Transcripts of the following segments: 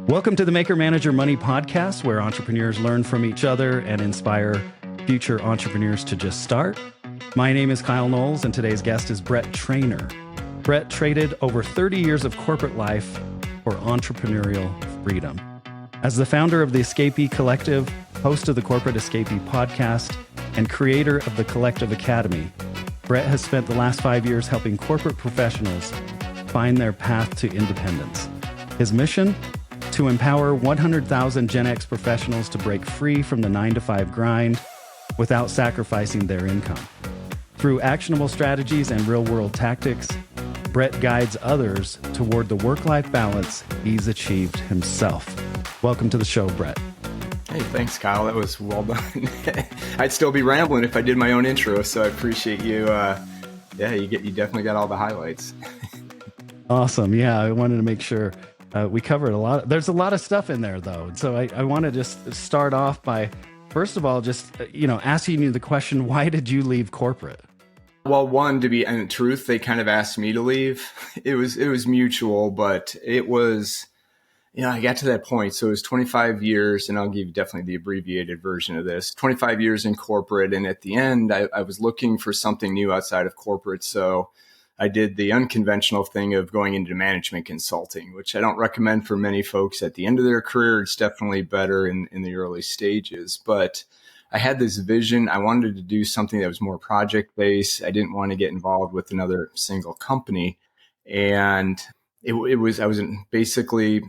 Welcome to the Maker Manager Money podcast, where entrepreneurs learn from each other and inspire future entrepreneurs to just start. My name is Kyle Knowles, and today's guest is Brett Trainor. Brett traded over 30 years of corporate life for entrepreneurial freedom. As the founder of the Escapee Collective, host of the Corporate Escapee podcast, and creator of the Collective Academy, Brett has spent the last 5 years helping corporate professionals find their path to independence. His mission? To empower 100,000 GenX professionals to break free from the 9-to-5 grind without sacrificing their income. Through actionable strategies and real-world tactics, Brett guides others toward the work-life balance he's achieved himself. Welcome to the show, Brett. Hey, thanks, Kyle. That was well done. I'd still be rambling if I did my own intro, so I appreciate you. You definitely got all the highlights. Awesome. Yeah, I wanted to make sure we covered a lot. There's a lot of stuff in there, though. So I want to just start off by, first of all, just asking you the question: why did you leave corporate? Well, one, to be in truth, they kind of asked me to leave. It was mutual, but it was, I got to that point. So it was 25 years, and I'll give you definitely the abbreviated version of this. 25 years in corporate, and at the end, I was looking for something new outside of corporate. So I did the unconventional thing of going into management consulting, which I don't recommend for many folks at the end of their career. It's definitely better in the early stages. But I had this vision. I wanted to do something that was more project-based. I didn't want to get involved with another single company. And I was basically,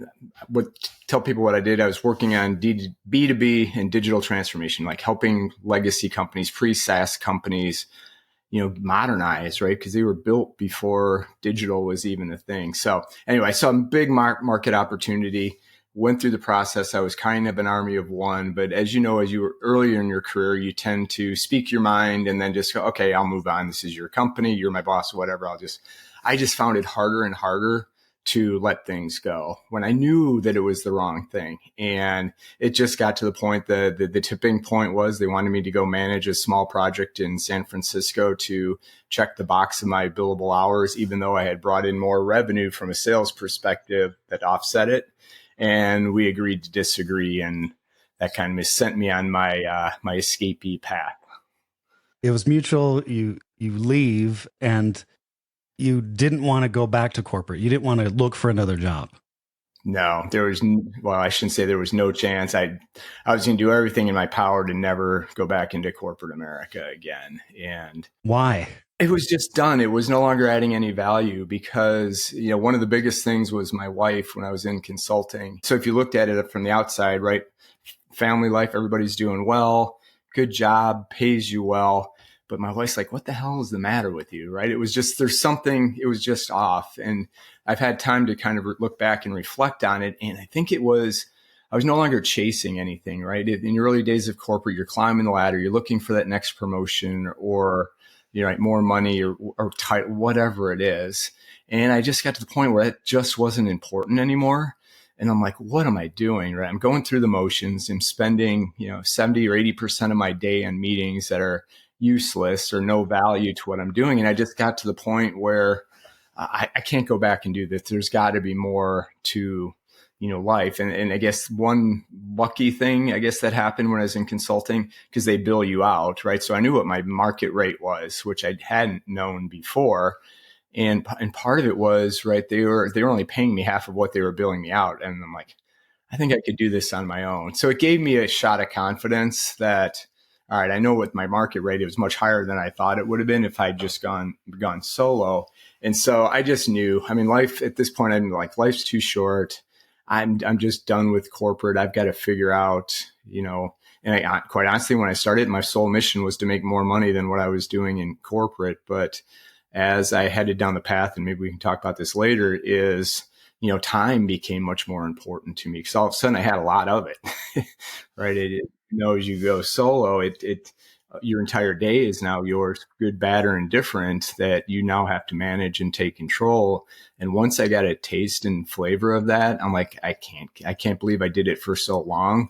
tell people what I did. I was working on B2B and digital transformation, like helping legacy companies, pre-SaaS companies, modernize, right? Because they were built before digital was even a thing. So anyway, I saw a big market opportunity, went through the process. I was kind of an army of one, but as you know, as you were earlier in your career, you tend to speak your mind and then just go, okay, I'll move on. This is your company. You're my boss, whatever. I just found it harder and harder to let things go when I knew that it was the wrong thing. And it just got to the point that the tipping point was they wanted me to go manage a small project in San Francisco to check the box of my billable hours, even though I had brought in more revenue from a sales perspective that offset it. And we agreed to disagree. And that kind of sent me on my escapee path. It was mutual. You leave, and you didn't want to go back to corporate. You didn't want to look for another job. No, I shouldn't say there was no chance. I was going to do everything in my power to never go back into corporate America again. And why? It was just done. It was no longer adding any value because, one of the biggest things was my wife when I was in consulting. So if you looked at it from the outside, right, family life, everybody's doing well, good job, pays you well. But my wife's like, what the hell is the matter with you? Right. It was just, it was just off. And I've had time to kind of look back and reflect on it. And I think I was no longer chasing anything, right? In your early days of corporate, you're climbing the ladder, you're looking for that next promotion or, more money or title, whatever it is. And I just got to the point where it just wasn't important anymore. And I'm like, what am I doing? Right. I'm going through the motions. I'm spending, 70 or 80% of my day on meetings that are useless or no value to what I'm doing. And I just got to the point where I can't go back and do this. There's got to be more to, life. And I guess one lucky thing, I guess that happened when I was in consulting because they bill you out, right? So I knew what my market rate was, which I hadn't known before. And part of it was, right, they were only paying me half of what they were billing me out. And I'm like, I think I could do this on my own. So it gave me a shot of confidence that, all right, I know what my market rate, it was much higher than I thought it would have been if I'd just gone solo. And so I just knew, life at this point, I'm like, life's too short. I'm just done with corporate. I've got to figure out, and quite honestly, when I started, my sole mission was to make more money than what I was doing in corporate. But as I headed down the path, and maybe we can talk about this later, is, time became much more important to me because all of a sudden I had a lot of it, right? As you go solo, your entire day is now yours, good, bad, or indifferent, that you now have to manage and take control. And once I got a taste and flavor of that, I'm like, I can't believe I did it for so long,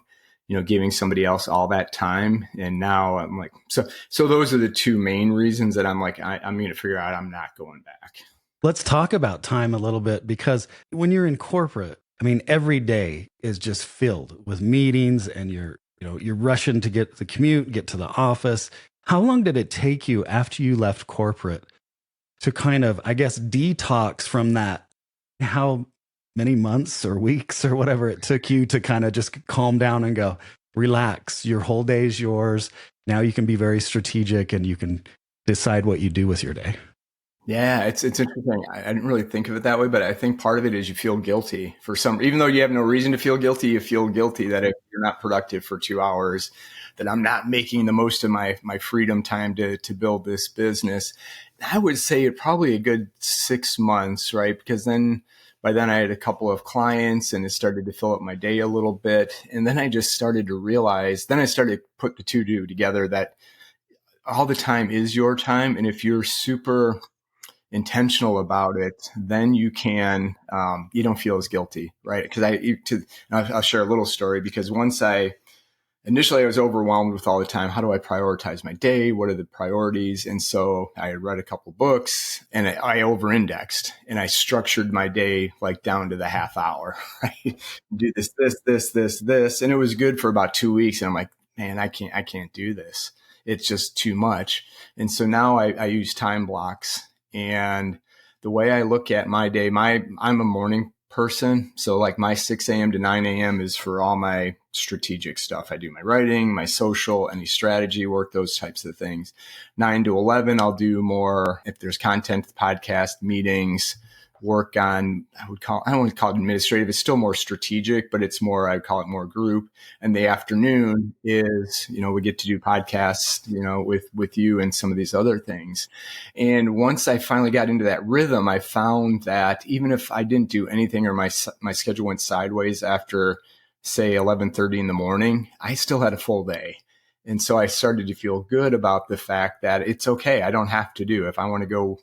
giving somebody else all that time. And now I'm like, so those are the two main reasons that I'm like, I'm going to figure out I'm not going back. Let's talk about time a little bit, because when you're in corporate, I mean, every day is just filled with meetings and you're rushing to get the commute, get to the office. How long did it take you after you left corporate to kind of, I guess, detox from that? How many months or weeks or whatever it took you to kind of just calm down and go, relax, your whole day is yours. Now you can be very strategic and you can decide what you do with your day. Yeah, it's interesting. I didn't really think of it that way, but I think part of it is you feel guilty for some, even though you have no reason to feel guilty, you feel guilty that if you're not productive for 2 hours, that I'm not making the most of my freedom time to build this business. I would say it probably a good 6 months, right? Because by then I had a couple of clients and it started to fill up my day a little bit. And then I just started to realize, then I started to put the two together that all the time is your time. And if you're super intentional about it, then you can, you don't feel as guilty, right? Because I'll share a little story because initially I was overwhelmed with all the time. How do I prioritize my day? What are the priorities? And so I read a couple books and I over-indexed and I structured my day like down to the half hour, right? Do this. And it was good for about 2 weeks. And I'm like, man, I can't do this. It's just too much. And so now I use time blocks. And the way I look at my day, I'm a morning person. So like my 6 a.m. to 9 a.m. is for all my strategic stuff. I do my writing, my social, any strategy work, those types of things. 9 to 11, I'll do more if there's content, podcast, meetings, work on, I don't want to call it administrative. It's still more strategic, but it's more, I call it more group. And the afternoon is, we get to do podcasts, with you and some of these other things. And once I finally got into that rhythm, I found that even if I didn't do anything or my schedule went sideways after, say, 11:30 in the morning, I still had a full day. And so I started to feel good about the fact that it's okay. I don't have to do. If I want to go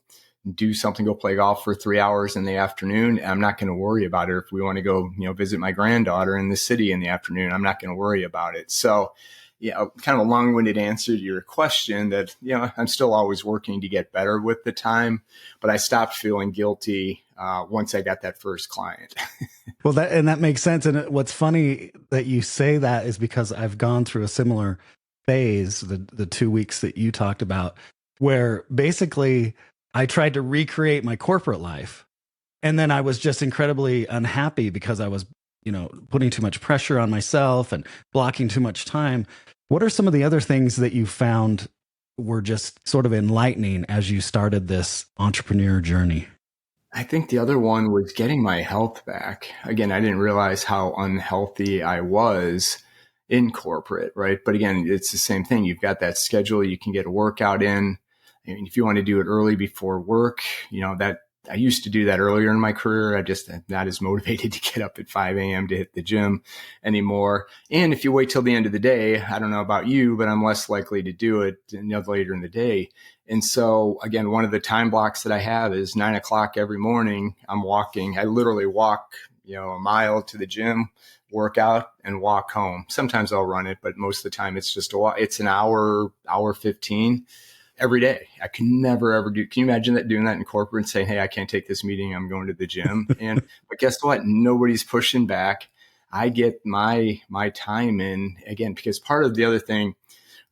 do something, go play golf for 3 hours in the afternoon, I'm not going to worry about it. If we want to go, visit my granddaughter in the city in the afternoon, I'm not going to worry about it. So, kind of a long-winded answer to your question that, I'm still always working to get better with the time, but I stopped feeling guilty once I got that first client. Well, that makes sense. And what's funny that you say that is because I've gone through a similar phase, the 2 weeks that you talked about, where basically I tried to recreate my corporate life. And then I was just incredibly unhappy because I was, putting too much pressure on myself and blocking too much time. What are some of the other things that you found were just sort of enlightening as you started this entrepreneur journey? I think the other one was getting my health back. Again, I didn't realize how unhealthy I was in corporate, right? But again, it's the same thing. You've got that schedule. You can get a workout in. I mean, if you want to do it early before work, that I used to do that earlier in my career. I just am not as motivated to get up at 5 a.m. to hit the gym anymore. And if you wait till the end of the day, I don't know about you, but I'm less likely to do it later in the day. And so again, one of the time blocks that I have is 9 o'clock every morning. I'm walking. I literally walk, a mile to the gym, work out and walk home. Sometimes I'll run it, but most of the time it's just a walk. It's an hour 15 every day. I can never, ever do. Can you imagine doing that in corporate and saying, hey, I can't take this meeting. I'm going to the gym. But guess what? Nobody's pushing back. I get my time in again, because part of the other thing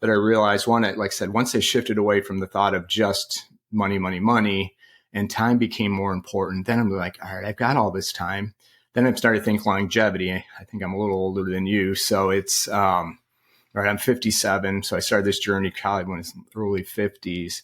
that I realized, like I said, once I shifted away from the thought of just money, and time became more important, then I'm like, all right, I've got all this time. Then I've started to think longevity. I think I'm a little older than you. So it's, right, I'm 57, so I started this journey probably when I was early 50s.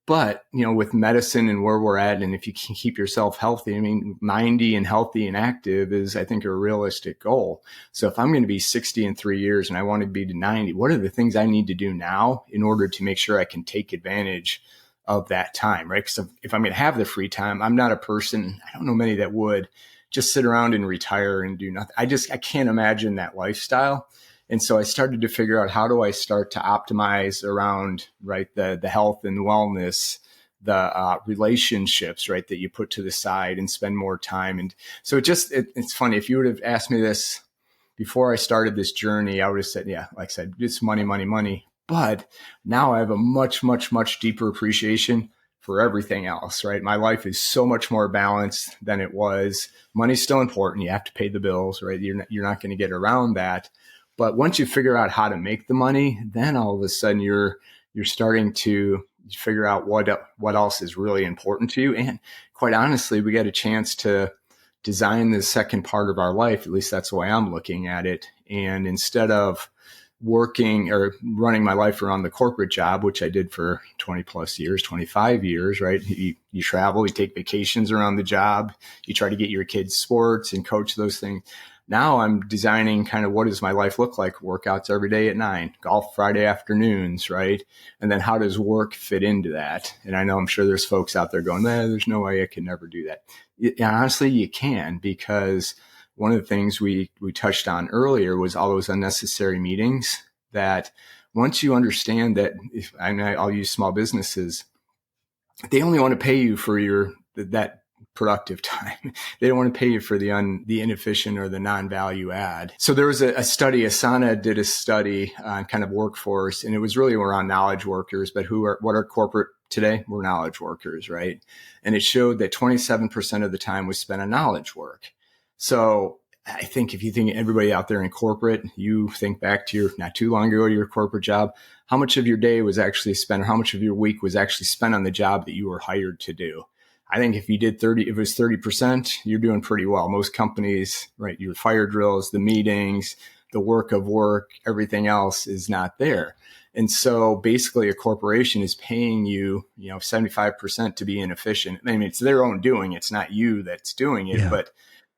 But, with medicine and where we're at, and if you can keep yourself healthy, 90 and healthy and active is, I think, a realistic goal. So if I'm going to be 60 in 3 years and I want to be to 90, what are the things I need to do now in order to make sure I can take advantage of that time, right? Because if I'm going to have the free time, I'm not a person, I don't know many that would just sit around and retire and do nothing. I can't imagine that lifestyle. And so I started to figure out, how do I start to optimize around, right, the health and wellness, the relationships, right, that you put to the side and spend more time. And so it's funny. If you would have asked me this before I started this journey, I would have said, yeah, like I said, it's money. But now I have a much, much, much deeper appreciation for everything else, right? My life is so much more balanced than it was. Money's still important. You have to pay the bills, right? You're not going to get around that. But once you figure out how to make the money, then all of a sudden you're starting to figure out what else is really important to you. And quite honestly, we get a chance to design the second part of our life. At least that's the way I'm looking at it. And instead of working or running my life around the corporate job, which I did for 20 plus years, 25 years, right? You travel, you take vacations around the job, you try to get your kids sports and coach those things. Now I'm designing kind of what does my life look like? Workouts every day at 9, golf Friday afternoons, right? And then how does work fit into that? And I know I'm sure there's folks out there going, there's no way I can never do that. And honestly, you can, because one of the things we touched on earlier was all those unnecessary meetings that once you understand that, I'll use small businesses, they only want to pay you for that productive time. They don't want to pay you for the inefficient or the non-value add. So there was a study, Asana did a study on kind of workforce, and it was really around knowledge workers, but what are corporate today? We're knowledge workers, right? And it showed that 27% of the time was spent on knowledge work. So I think if you think everybody out there in corporate, you think back to not too long ago to your corporate job, how much of your day was actually spent, or how much of your week was actually spent on the job that you were hired to do? I think if you did if it was 30%, you're doing pretty well. Most companies, right, your fire drills, the meetings, the work of work, everything else is not there. And so basically a corporation is paying you, 75% to be inefficient. I mean, it's their own doing. It's not you that's doing it. Yeah. But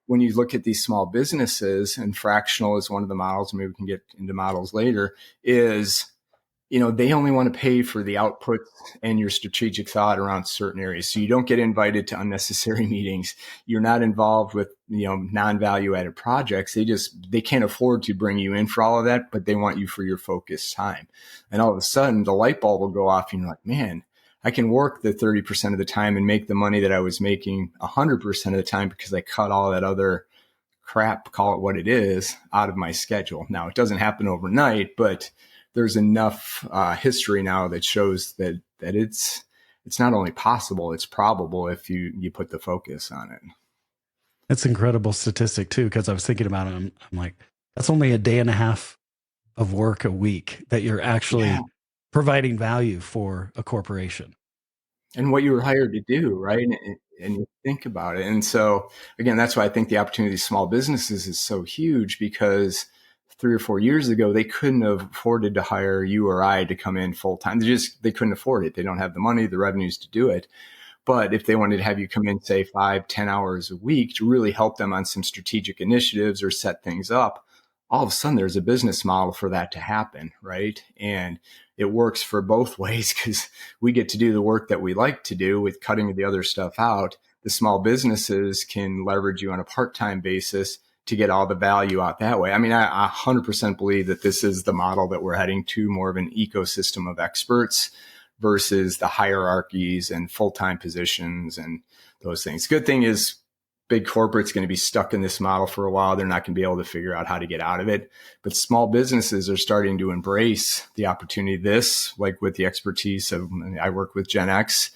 when you look at these small businesses, and fractional is one of the models, maybe we can get into models later, is they only want to pay for the output and your strategic thought around certain areas. So you don't get invited to unnecessary meetings. You're not involved with, non-value added projects. They can't afford to bring you in for all of that, but they want you for your focused time. And all of a sudden the light bulb will go off and you're like, man, I can work the 30% of the time and make the money that I was making 100% of the time because I cut all that other crap, call it what it is, out of my schedule. Now, it doesn't happen overnight, but there's enough history now that shows that it's not only possible, it's probable if you put the focus on it. That's an incredible statistic too, because I was thinking about it. I'm like, that's only a day and a half of work a week that you're actually providing value for a corporation. And what you were hired to do, right? And you think about it. And so, again, that's why I think the opportunity of small businesses is so huge, because 3 or 4 years ago, they couldn't have afforded to hire you or I to come in full time. They couldn't afford it. They don't have the money, the revenues to do it. But if they wanted to have you come in, say 5-10 hours a week to really help them on some strategic initiatives or set things up, all of a sudden there's a business model for that to happen, right? And it works for both ways, because we get to do the work that we like to do with cutting the other stuff out. The small businesses can leverage you on a part-time basis to get all the value out that way. I mean, I 100% believe that this is the model that we're heading to, more of an ecosystem of experts versus the hierarchies and full-time positions and those things. Good thing is big corporate's going to be stuck in this model for a while. They're not going to be able to figure out how to get out of it. But small businesses are starting to embrace the opportunity, like with the expertise of, I work with GenX,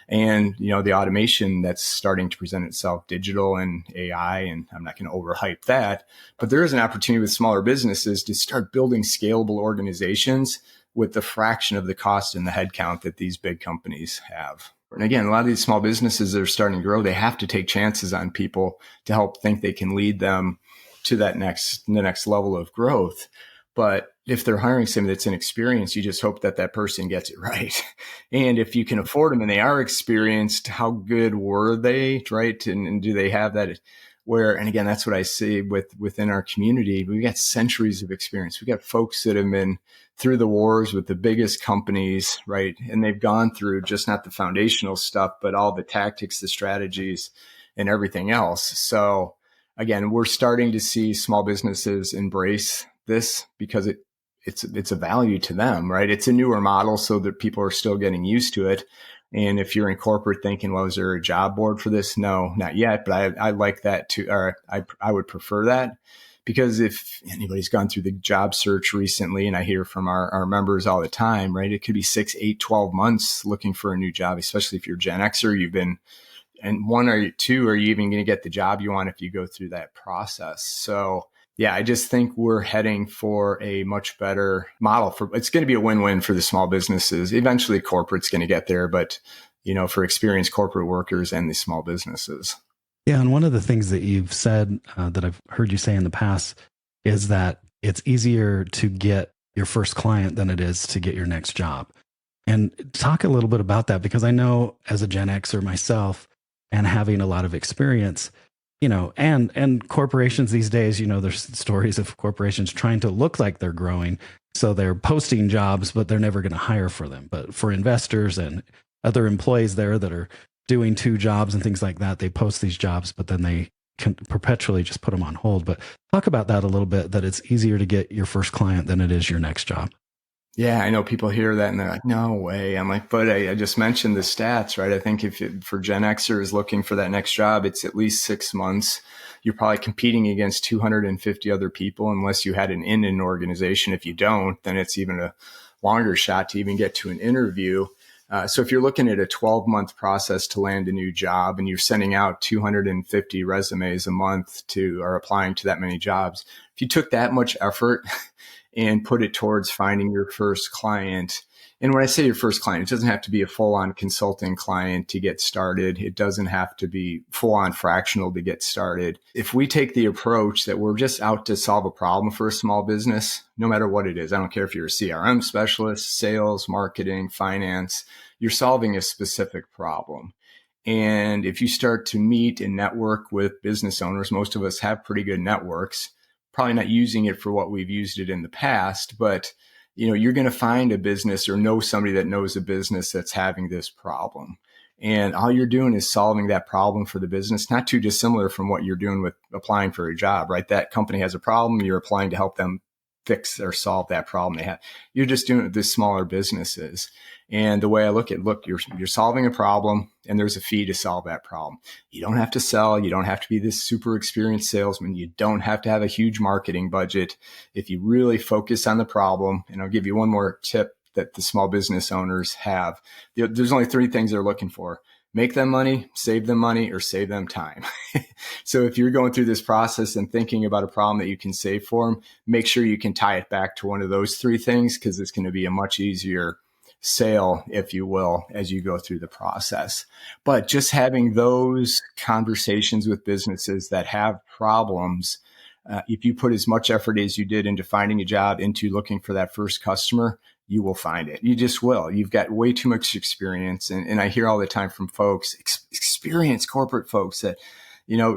and, the automation that's starting to present itself, digital and AI, and I'm not going to overhype that, but there is an opportunity with smaller businesses to start building scalable organizations with the fraction of the cost and the headcount that these big companies have. And again, a lot of these small businesses that are starting to grow, they have to take chances on people to help think they can lead them to the next level of growth. But if they're hiring somebody that's inexperienced, you just hope that person gets it right. And if you can afford them and they are experienced, how good were they, right? And do they have that and again, that's what I see within our community. We've got centuries of experience. We've got folks that have been through the wars with the biggest companies, right? And they've gone through just not the foundational stuff, but all the tactics, the strategies, and everything else. So again, we're starting to see small businesses embrace this because it's a value to them, right? It's a newer model so that people are still getting used to it. And if you're in corporate thinking, well, is there a job board for this? No, not yet, but I like that too, or I would prefer that, Because if anybody's gone through the job search recently, and I hear from our members all the time, right, it could be 6, 8, 12 months looking for a new job, especially if you're Gen Xer, you've been, and one or two, are you even going to get the job you want if you go through that process? So yeah, I just think we're heading for a much better model it's going to be a win-win for the small businesses. Eventually corporate's going to get there, but for experienced corporate workers and the small businesses. Yeah. And one of the things that you've said that I've heard you say in the past is that it's easier to get your first client than it is to get your next job. And talk a little bit about that, because I know as a Gen Xer myself and having a lot of experience, and corporations these days, there's stories of corporations trying to look like they're growing. So they're posting jobs, but they're never going to hire for them. But for investors and other employees there that are doing 2 jobs and things like that, they post these jobs, but then they can perpetually just put them on hold. But talk about that a little bit, that it's easier to get your first client than it is your next job. Yeah, I know people hear that and they're like, no way. I'm like, but I just mentioned the stats, right? I think for Gen Xers looking for that next job, it's at least 6 months. You're probably competing against 250 other people unless you had in an organization. If you don't, then it's even a longer shot to even get to an interview. So if you're looking at a 12-month process to land a new job and you're sending out 250 resumes a month or applying to that many jobs, if you took that much effort and put it towards finding your first client. And when I say your first client, it doesn't have to be a full-on consulting client to get started. It doesn't have to be full-on fractional to get started. If we take the approach that we're just out to solve a problem for a small business, no matter what it is, I don't care if you're a CRM specialist, sales, marketing, finance, you're solving a specific problem. And if you start to meet and network with business owners, most of us have pretty good networks, probably not using it for what we've used it in the past, but you're going to find a business or know somebody that knows a business that's having this problem. And all you're doing is solving that problem for the business, not too dissimilar from what you're doing with applying for a job, right? That company has a problem, you're applying to help them fix or solve that problem they have. You're just doing it with the smaller businesses. And the way I look, you're solving a problem and there's a fee to solve that problem. You don't have to sell. You don't have to be this super experienced salesman. You don't have to have a huge marketing budget. If you really focus on the problem, and I'll give you one more tip that the small business owners have. There's only 3 things they're looking for: make them money, save them money, or save them time. So if you're going through this process and thinking about a problem that you can save for them, make sure you can tie it back to one of those 3 things, because it's going to be a much easier sale, if you will, as you go through the process. But just having those conversations with businesses that have problems, if you put as much effort as you did into finding a job, into looking for that first customer, you will find it. You just will. You've got way too much experience. And I hear all the time from folks, experienced corporate folks that,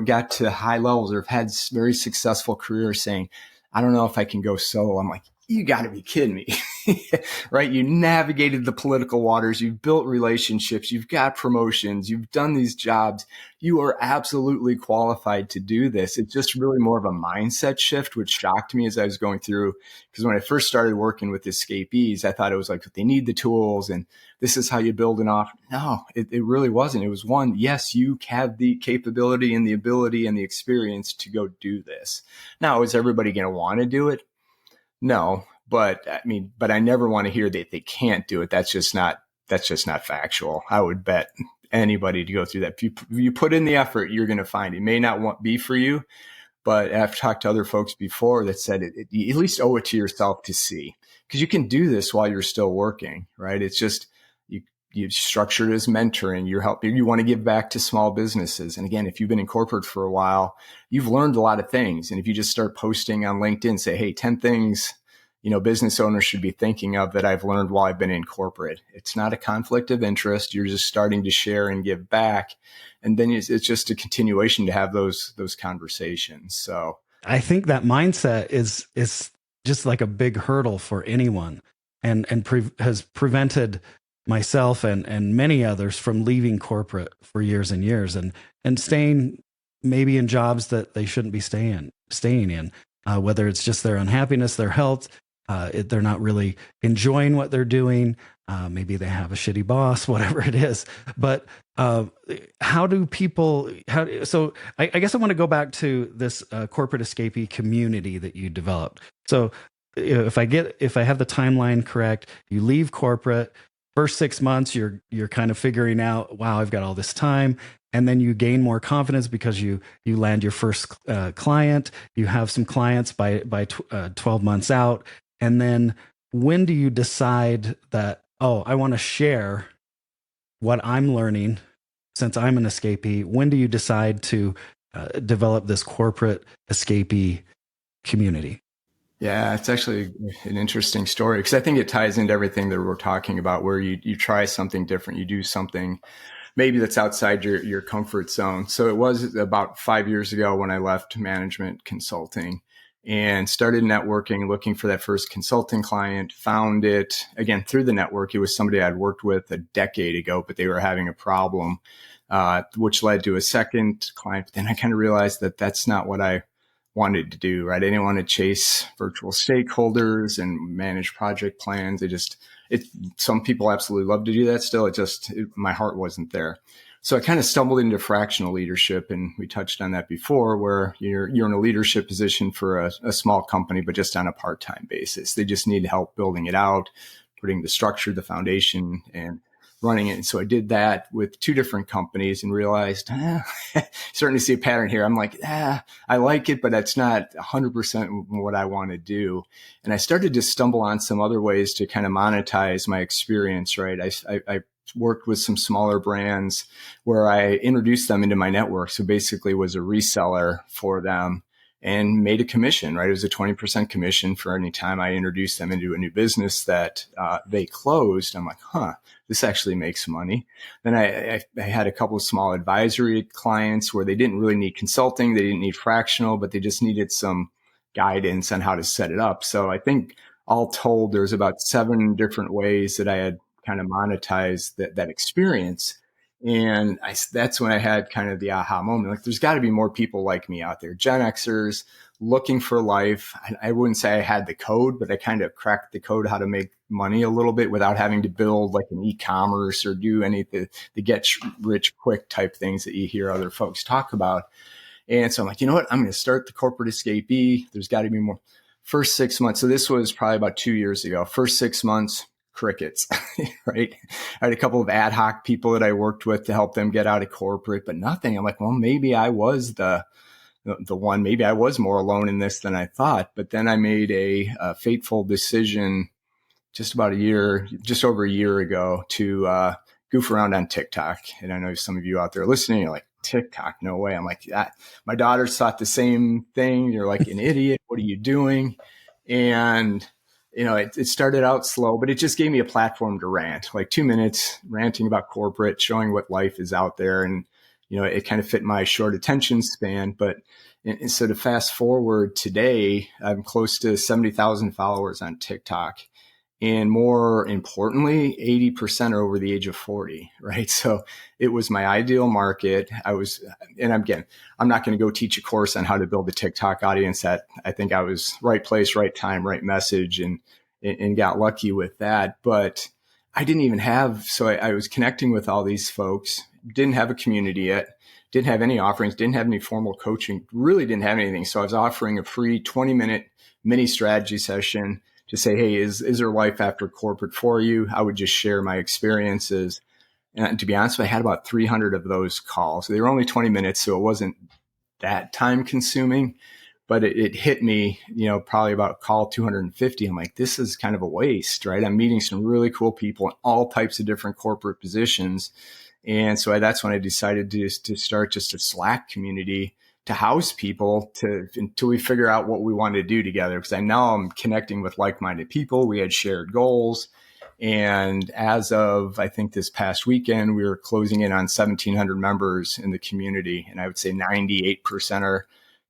got to high levels or have had very successful careers saying, I don't know if I can go solo. I'm like, you got to be kidding me, right? You navigated the political waters. You've built relationships. You've got promotions. You've done these jobs. You are absolutely qualified to do this. It's just really more of a mindset shift, which shocked me as I was going through. Because when I first started working with escapees, I thought it was like, they need the tools and this is how you build an offer. No, it really wasn't. It was one, yes, you have the capability and the ability and the experience to go do this. Now, is everybody going to want to do it? No, but I never want to hear that they can't do it. That's just not factual. I would bet anybody to go through that. If you put in the effort, you're going to find it. It may not be for you, but I've talked to other folks before that said you at least owe it to yourself to see, because you can do this while you're still working, right? It's just, you structure it as mentoring. You want to give back to small businesses. And again, if you've been in corporate for a while, you've learned a lot of things. And if you just start posting on LinkedIn, say, hey, 10 things, business owners should be thinking of that I've learned while I've been in corporate. It's not a conflict of interest. You're just starting to share and give back. And then it's just a continuation to have those conversations. So I think that mindset is just like a big hurdle for anyone, and has prevented myself and many others from leaving corporate for years and years and staying maybe in jobs that they shouldn't be staying in, whether it's just their unhappiness, their health, they're not really enjoying what they're doing. Maybe they have a shitty boss, whatever it is. But how do people? So I guess I want to go back to this corporate escapee community that you developed. So if I have the timeline correct, you leave corporate. First 6 months, you're kind of figuring out, wow, I've got all this time, and then you gain more confidence because you land your first client. You have some clients by 12 months out, and then when do you decide that, oh, I want to share what I'm learning since I'm an escapee? When do you decide to develop this corporate escapee community? Yeah, it's actually an interesting story because I think it ties into everything that we're talking about, where you try something different, you do something maybe that's outside your comfort zone. So it was about 5 years ago when I left management consulting and started networking, looking for that first consulting client, found it again through the network. It was somebody I'd worked with a decade ago, but they were having a problem, which led to a second client. But then I kind of realized that that's not what I wanted to do, right? I didn't want to chase virtual stakeholders and manage project plans. Some people absolutely love to do that still. My heart wasn't there. So I kind of stumbled into fractional leadership, and we touched on that before, where you're in a leadership position for a small company, but just on a part-time basis. They just need help building it out, putting the structure, the foundation, and running it. And so I did that with 2 different companies and realized, starting to see a pattern here. I'm like, I like it, but that's not 100% what I want to do. And I started to stumble on some other ways to kind of monetize my experience, right? I worked with some smaller brands where I introduced them into my network. So basically was a reseller for them and made a commission, right? It was a 20% commission for any time I introduced them into a new business that they closed. I'm like, this actually makes money. Then I had a couple of small advisory clients where they didn't really need consulting. They didn't need fractional, but they just needed some guidance on how to set it up. So I think all told, there's about 7 different ways that I had kind of monetized that experience. And that's when I had kind of the aha moment. Like, there's got to be more people like me out there, Gen Xers looking for life. I wouldn't say I had the code, but I kind of cracked the code how to make money a little bit without having to build like an e-commerce or do any of the get rich quick type things that you hear other folks talk about. And so I'm like, you know what? I'm going to start the corporate escapee. There's got to be more. First 6 months. So this was probably about 2 years ago. First 6 months, crickets, right? I had a couple of ad hoc people that I worked with to help them get out of corporate, but nothing. I'm like, well, maybe I was the one, maybe I was more alone in this than I thought. But then I made a fateful decision just over a year ago to goof around on TikTok. And I know some of you out there listening, you're like, TikTok, no way. I'm like, my daughters thought the same thing. You're like an idiot. What are you doing? And it started out slow, but it just gave me a platform to rant, like 2 minutes ranting about corporate, showing what life is out there. And, it kind of fit my short attention span. But so to fast forward today, I'm close to 70,000 followers on TikTok. And more importantly, 80% are over the age of 40, right? So it was my ideal market. And again, I'm not going to go teach a course on how to build a TikTok audience. That I think I was right place, right time, right message, and got lucky with that. But I didn't even I was connecting with all these folks, didn't have a community yet, didn't have any offerings, didn't have any formal coaching, really didn't have anything. So I was offering a free 20-minute mini strategy session to say, hey, is there life after corporate for you? I would just share my experiences. And to be honest, I had about 300 of those calls. They were only 20 minutes, so it wasn't that time consuming, but it hit me, probably about call 250. I'm like, this is kind of a waste, right? I'm meeting some really cool people in all types of different corporate positions. And so that's when I decided to start just a Slack community to house people until we figure out what we want to do together. Because I know I'm connecting with like-minded people. We had shared goals. And as of, I think this past weekend, we were closing in on 1,700 members in the community. And I would say 98% are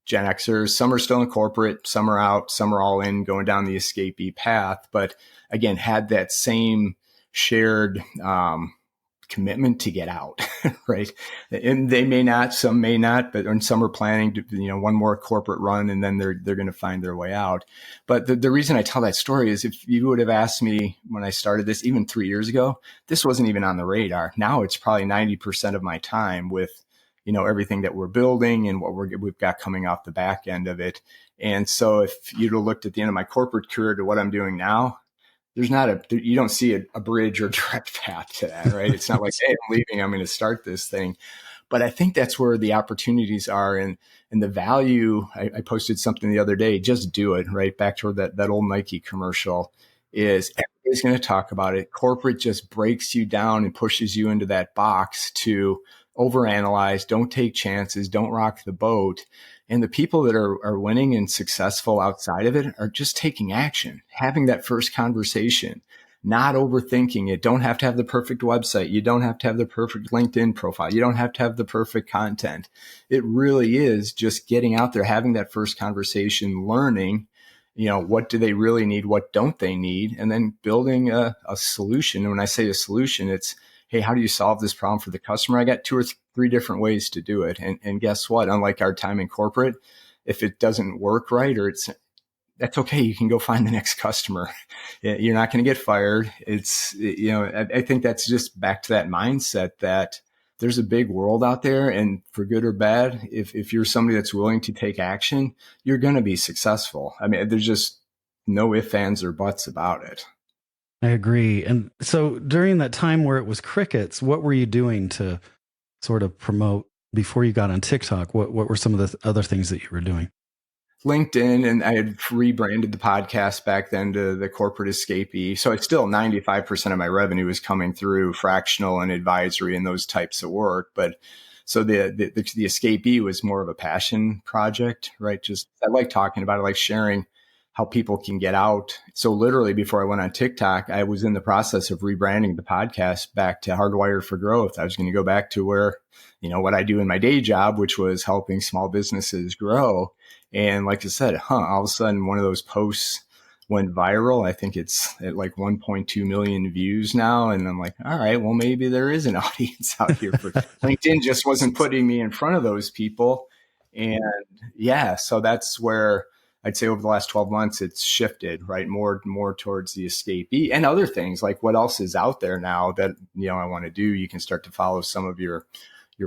Gen Xers. Some are still in corporate, some are out, some are all in, going down the escapee path. But again, had that same shared commitment to get out, right? And they may not, some may not, but and some are planning to, one more corporate run and then they're going to find their way out. But the reason I tell that story is if you would have asked me when I started this, even 3 years ago, this wasn't even on the radar. Now it's probably 90% of my time with, everything that we're building and what we've got coming off the back end of it. And so if you'd have looked at the end of my corporate career to what I'm doing now, you don't see a bridge or direct path to that, right? It's not like, hey, I'm leaving, I'm going to start this thing. But I think that's where the opportunities are and the value. I posted something the other day, just do it, right? Back toward that old Nike commercial is everybody's going to talk about it. Corporate just breaks you down and pushes you into that box to overanalyze, don't take chances, don't rock the boat. And the people that are winning and successful outside of it are just taking action, having that first conversation, not overthinking it. Don't have to have the perfect website. You don't have to have the perfect LinkedIn profile. You don't have to have the perfect content. It really is just getting out there, having that first conversation, learning, what do they really need? What don't they need? And then building a solution. And when I say a solution, it's, hey, how do you solve this problem for the customer? I got 2 or 3 different ways to do it. And guess what? Unlike our time in corporate, if it doesn't work right that's okay. You can go find the next customer. You're not going to get fired. I think that's just back to that mindset that there's a big world out there, and for good or bad, if you're somebody that's willing to take action, you're going to be successful. I mean, there's just no ifs, ands, or buts about it. I agree. And so during that time where it was crickets, what were you doing to sort of promote before you got on TikTok? What were some of the other things that you were doing? LinkedIn, and I had rebranded the podcast back then to the Corporate Escapee. So it's still 95% of my revenue is coming through fractional and advisory and those types of work. But so the Escapee was more of a passion project, right? Just I like talking about it, I like sharing how people can get out. So literally before I went on TikTok, I was in the process of rebranding the podcast back to Hardwired for Growth. I was going to go back to where, what I do in my day job, which was helping small businesses grow. And like I said, all of a sudden one of those posts went viral. I think it's at like 1.2 million views now. And I'm like, all right, well, maybe there is an audience out here for LinkedIn just wasn't putting me in front of those people. And yeah, so that's where I'd say over the last 12 months, it's shifted, right? More towards the Escapee and other things like what else is out there now that, I want to do. You can start to follow some of your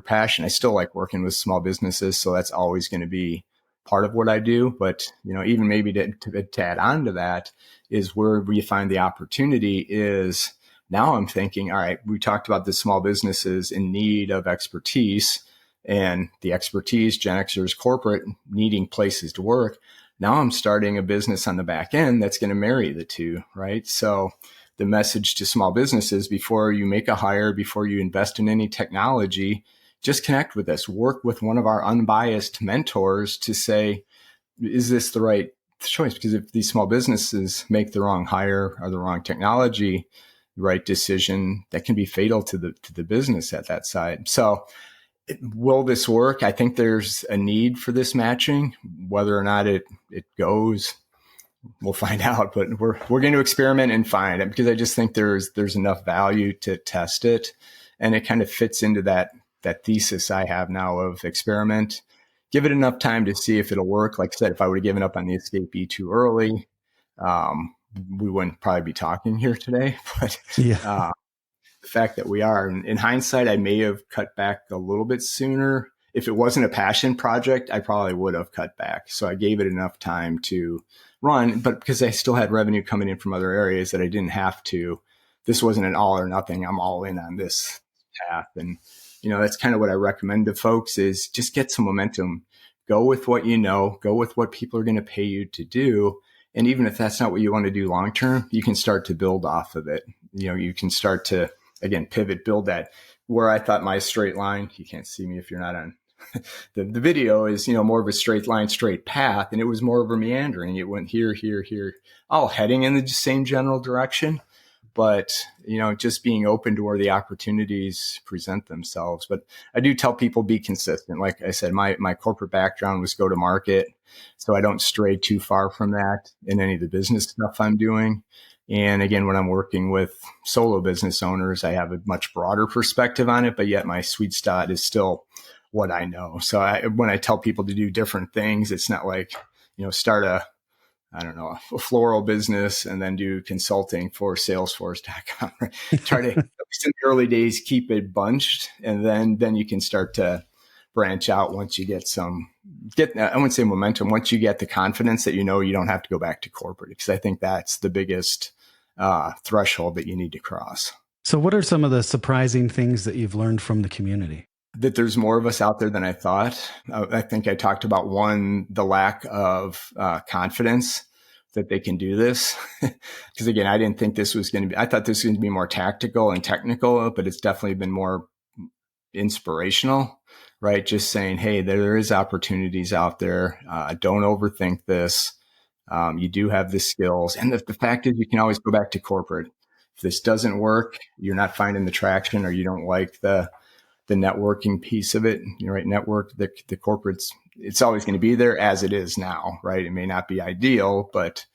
passion. I still like working with small businesses. So that's always going to be part of what I do. But, even maybe to add on to that is where we find the opportunity is now I'm thinking, all right, we talked about the small businesses in need of expertise and the expertise, GenXers corporate needing places to work. Now I'm starting a business on the back end that's going to marry the two, right? So the message to small businesses before you make a hire, before you invest in any technology, just connect with us, work with one of our unbiased mentors to say, is this the right choice? Because if these small businesses make the wrong hire or the wrong technology, the right decision, that can be fatal to the business at that side. So will this work? I think there's a need for this matching. Whether or not it goes, we'll find out. But we're going to experiment and find it because I just think there's enough value to test it, and it kind of fits into that thesis I have now of experiment. Give it enough time to see if it'll work. Like I said, if I would have given up on the Escapee too early, we wouldn't probably be talking here today. But Yeah. The fact that we are, in hindsight, I may have cut back a little bit sooner. If it wasn't a passion project, I probably would have cut back. So I gave it enough time to run, but because I still had revenue coming in from other areas that I didn't have to, this wasn't an all or nothing. I'm all in on this path. And, that's kind of what I recommend to folks is just get some momentum, go with what go with what people are going to pay you to do. And even if that's not what you want to do long-term, you can start to build off of it. You can start to, again, pivot, build that. Where I thought my straight line, you can't see me if you're not on the video, is, more of a straight line, straight path. And it was more of a meandering. It went here, all heading in the same general direction. But, just being open to where the opportunities present themselves. But I do tell people be consistent. Like I said, my corporate background was go to market. So I don't stray too far from that in any of the business stuff I'm doing. And again, when I'm working with solo business owners, I have a much broader perspective on it, but yet my sweet spot is still what I know. So when I tell people to do different things, it's not like, start I don't know, a floral business and then do consulting for Salesforce.com. Try to, at least in the early days, keep it bunched. And then you can start to branch out once you I wouldn't say momentum, once you get the confidence that you don't have to go back to corporate, because I think that's the biggest threshold that you need to cross. So what are some of the surprising things that you've learned from the community? That there's more of us out there than I thought. I think I talked about the lack of confidence that they can do this. Because again, I didn't think this was going to be, I thought this was going to be more tactical and technical, but it's definitely been more inspirational, right? Just saying, hey, there is opportunities out there. Don't overthink this. You do have the skills. And the fact is, you can always go back to corporate. If this doesn't work, you're not finding the traction, or you don't like the networking piece of it, right? Network, the corporates, it's always going to be there as it is now, right? It may not be ideal, but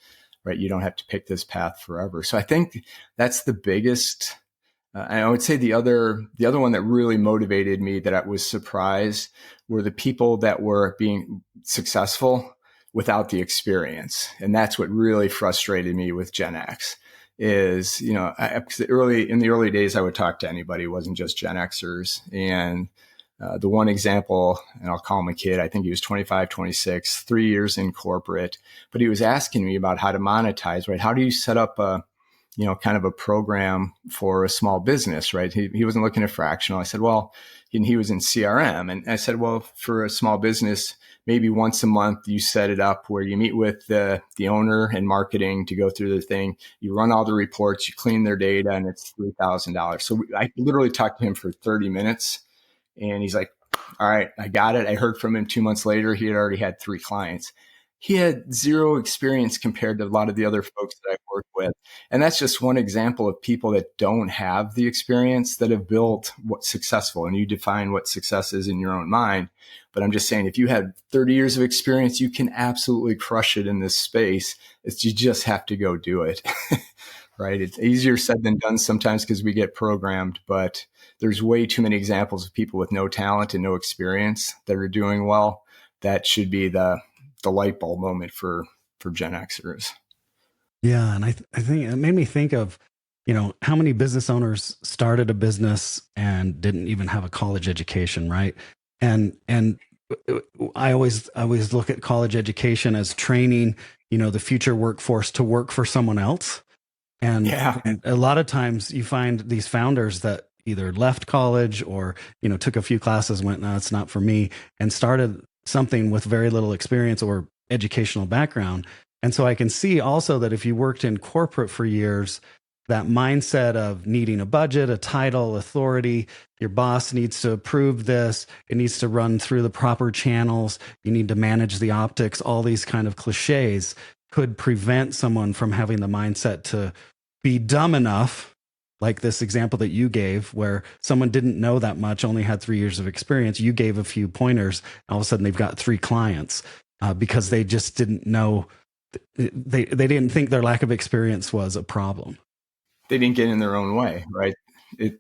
right, you don't have to pick this path forever. So I think that's the biggest. And I would say the other one that really motivated me, that I was surprised, were the people that were being successful without the experience. And that's what really frustrated me with GenX. Is, in the early days, I would talk to anybody. It wasn't just Gen Xers. And the one example, and I'll call him a kid, I think he was 25, 26, 3 years in corporate, but he was asking me about how to monetize, right? How do you set up kind of a program for a small business, right? He wasn't looking at fractional. I said, well, and he was in CRM. And I said, well, for a small business, maybe once a month you set it up where you meet with the owner and marketing to go through the thing. You run all the reports, you clean their data, and it's $3,000. So I literally talked to him for 30 minutes, and he's like, all right, I got it. I heard from him 2 months later. He had already had 3 clients. He had zero experience compared to a lot of the other folks that I've worked with. And that's just one example of people that don't have the experience that have built what's successful. And you define what success is in your own mind. But I'm just saying, if you had 30 years of experience, you can absolutely crush it in this space. You just have to go do it, right? It's easier said than done sometimes because we get programmed, but there's way too many examples of people with no talent and no experience that are doing well. That should be the light bulb moment for Gen Xers. Yeah. And I think it made me think of, how many business owners started a business and didn't even have a college education, right? And I always look at college education as training, the future workforce to work for someone else. And a lot of times you find these founders that either left college or, took a few classes, went, no, it's not for me, and started something with very little experience or educational background. And so I can see also that if you worked in corporate for years, that mindset of needing a budget, a title, authority, your boss needs to approve this, it needs to run through the proper channels, you need to manage the optics, all these kind of cliches could prevent someone from having the mindset to be dumb enough, like this example that you gave, where someone didn't know that much, only had 3 years of experience. You gave a few pointers, all of a sudden they've got 3 clients because they just didn't know. They didn't think their lack of experience was a problem. They didn't get in their own way, right? They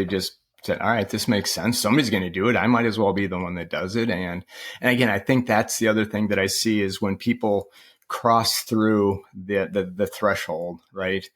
just said, all right, this makes sense. Somebody's going to do it. I might as well be the one that does it. And again, I think that's the other thing that I see is when people cross through the threshold, right?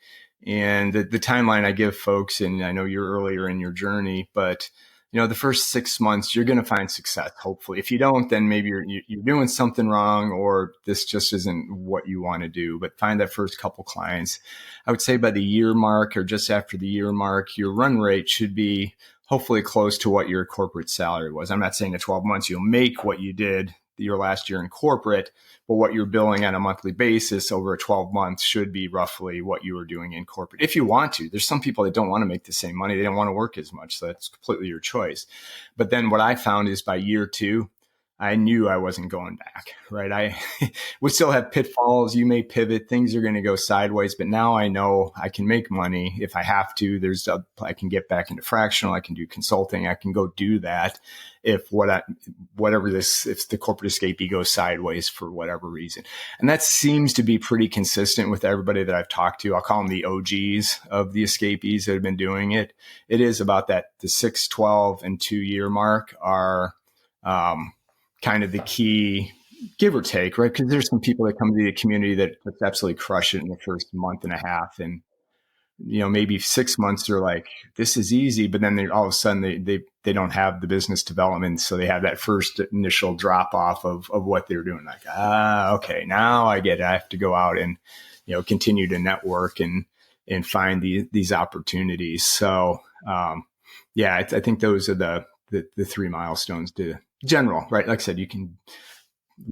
And the timeline I give folks, and I know you're earlier in your journey, but the first 6 months, you're going to find success. Hopefully, if you don't, then maybe you're doing something wrong, or this just isn't what you want to do. But find that first couple clients. I would say by the year mark or just after the year mark, your run rate should be hopefully close to what your corporate salary was. I'm not saying at 12 months you'll make what you did your last year in corporate, but what you're billing on a monthly basis over a 12 months should be roughly what you were doing in corporate. If you want to, there's some people that don't want to make the same money. They don't want to work as much. So that's completely your choice. But then what I found is by year 2, I knew I wasn't going back, right? I would still have pitfalls. You may pivot. Things are going to go sideways, but now I know I can make money if I have to. I can get back into fractional. I can do consulting. I can go do that if if the corporate escapee goes sideways for whatever reason. And that seems to be pretty consistent with everybody that I've talked to. I'll call them the OGs of the escapees that have been doing it. It is about that the 6, 12, and 2-year mark are, kind of the key, give or take, right? Because there's some people that come to the community that just absolutely crush it in the first month and a half. And, maybe 6 months, they're like, this is easy. But then all of a sudden they don't have the business development. So they have that first initial drop off of what they're doing. Like, okay, now I get it. I have to go out and, continue to network and find these opportunities. So, I think those are the 3 milestones to general, right? Like I said, you can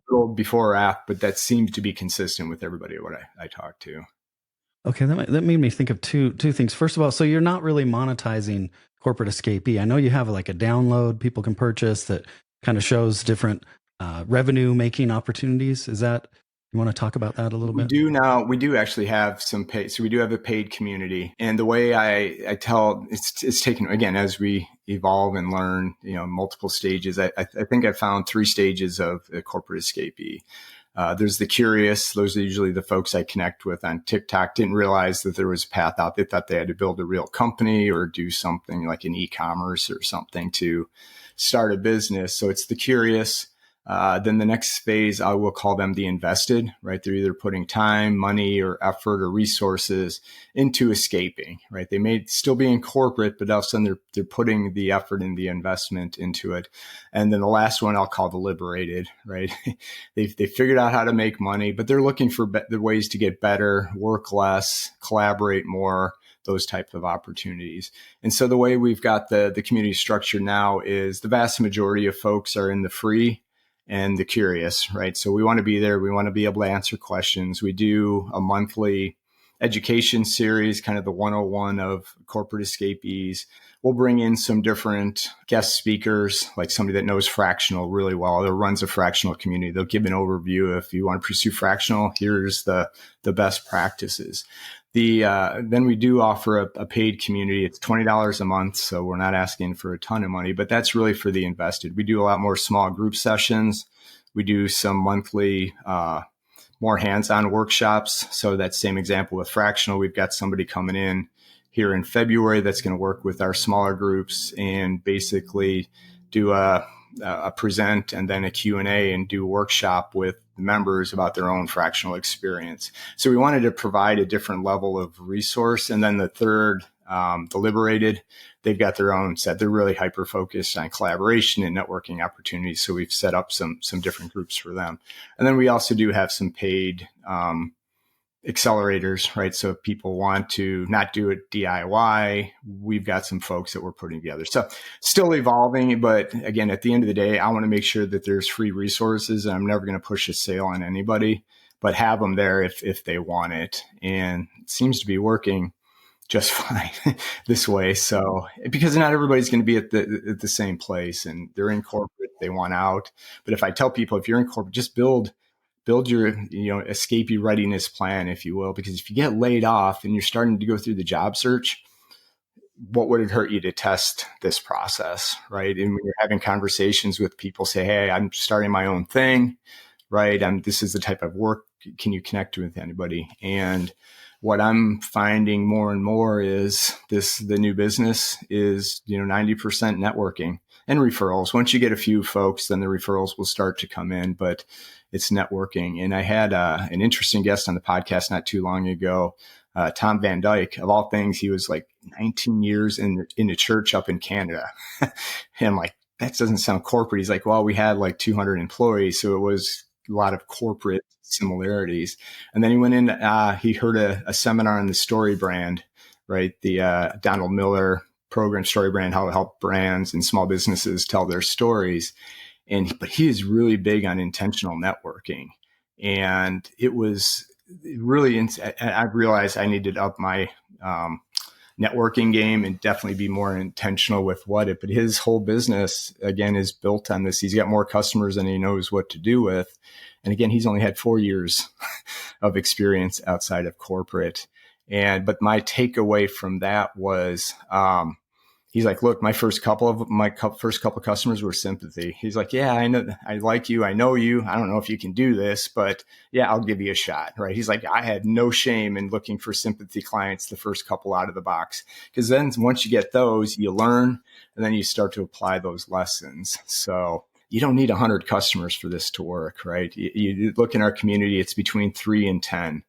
go before or after, but that seems to be consistent with everybody what I talk to. Okay, that made me think of two things. First of all, so you're not really monetizing corporate escapee. I know you have like a download people can purchase that kind of shows different revenue making opportunities. Is that, you want to talk about that a little bit? We do actually have some paid. So we do have a paid community. And the way I tell, it's taken, again, as we evolve and learn, multiple stages. I think I found 3 stages of a corporate escapee. There's the curious. Those are usually the folks I connect with on TikTok. Didn't realize that there was a path out. They thought they had to build a real company or do something like an e-commerce or something to start a business. So it's the curious. Then the next phase, I will call them the invested, right? They're either putting time, money, or effort or resources into escaping, right? They may still be in corporate, but all of a sudden they're putting the effort and the investment into it. And then the last one I'll call the liberated, right? They figured out how to make money, but they're looking for the ways to get better, work less, collaborate more, those types of opportunities. And so the way we've got the community structure now is the vast majority of folks are in the free and the curious, right? So we want to be there. We want to be able to answer questions. We do a monthly education series, kind of the 101 of corporate escapees. We'll bring in some different guest speakers, like somebody that knows fractional really well or runs a fractional community. They'll give an overview. If you want to pursue fractional, here's the best practices. Then we do offer a paid community. It's $20 a month, so we're not asking for a ton of money, but that's really for the invested. We do a lot more small group sessions. We do some monthly, more hands-on workshops. So that same example with fractional, we've got somebody coming in here in February that's going to work with our smaller groups and basically do a present and then a Q&A and do a workshop with members about their own fractional experience. So we wanted to provide a different level of resource. And then the third, the liberated, they've got their own set. They're really hyper-focused on collaboration and networking opportunities. So we've set up some different groups for them. And then we also do have some paid accelerators, right? So if people want to not do it DIY, we've got some folks that we're putting together. So still evolving, but again, at the end of the day, I want to make sure that there's free resources. And I'm never going to push a sale on anybody, but have them there if they want it. And it seems to be working just fine this way. So because not everybody's going to be at the same place, and they're in corporate, they want out. But if I tell people, if you're in corporate, just build your, escapee readiness plan, if you will, because if you get laid off and you're starting to go through the job search, what would it hurt you to test this process, right? And when you're having conversations with people, say, hey, I'm starting my own thing, right? This is the type of work. Can you connect with anybody? And what I'm finding more and more is the new business is, 90% networking and referrals. Once you get a few folks, then the referrals will start to come in, but it's networking. And I had an interesting guest on the podcast not too long ago, Tom Van Dyke. Of all things, he was like 19 years in a church up in Canada. And I'm like, that doesn't sound corporate. He's like, well, we had like 200 employees. So it was a lot of corporate similarities. And then he went in, he heard a seminar on the story brand, right? The Donald Miller program, story brand, how to help brands and small businesses tell their stories. But he is really big on intentional networking. And it was really, I realized I needed to up my networking game and definitely be more intentional with but his whole business, again, is built on this. He's got more customers than he knows what to do with. And again, he's only had 4 years of experience outside of corporate. But my takeaway from that was, he's like, look, my first couple of customers were sympathy. He's like, yeah, I know, I like you. I know you. I don't know if you can do this, but yeah, I'll give you a shot. Right. He's like, I had no shame in looking for sympathy clients the first couple out of the box. Because then once you get those, you learn and then you start to apply those lessons. So you don't need 100 customers for this to work, right? You look in our community, it's between 3 and 10,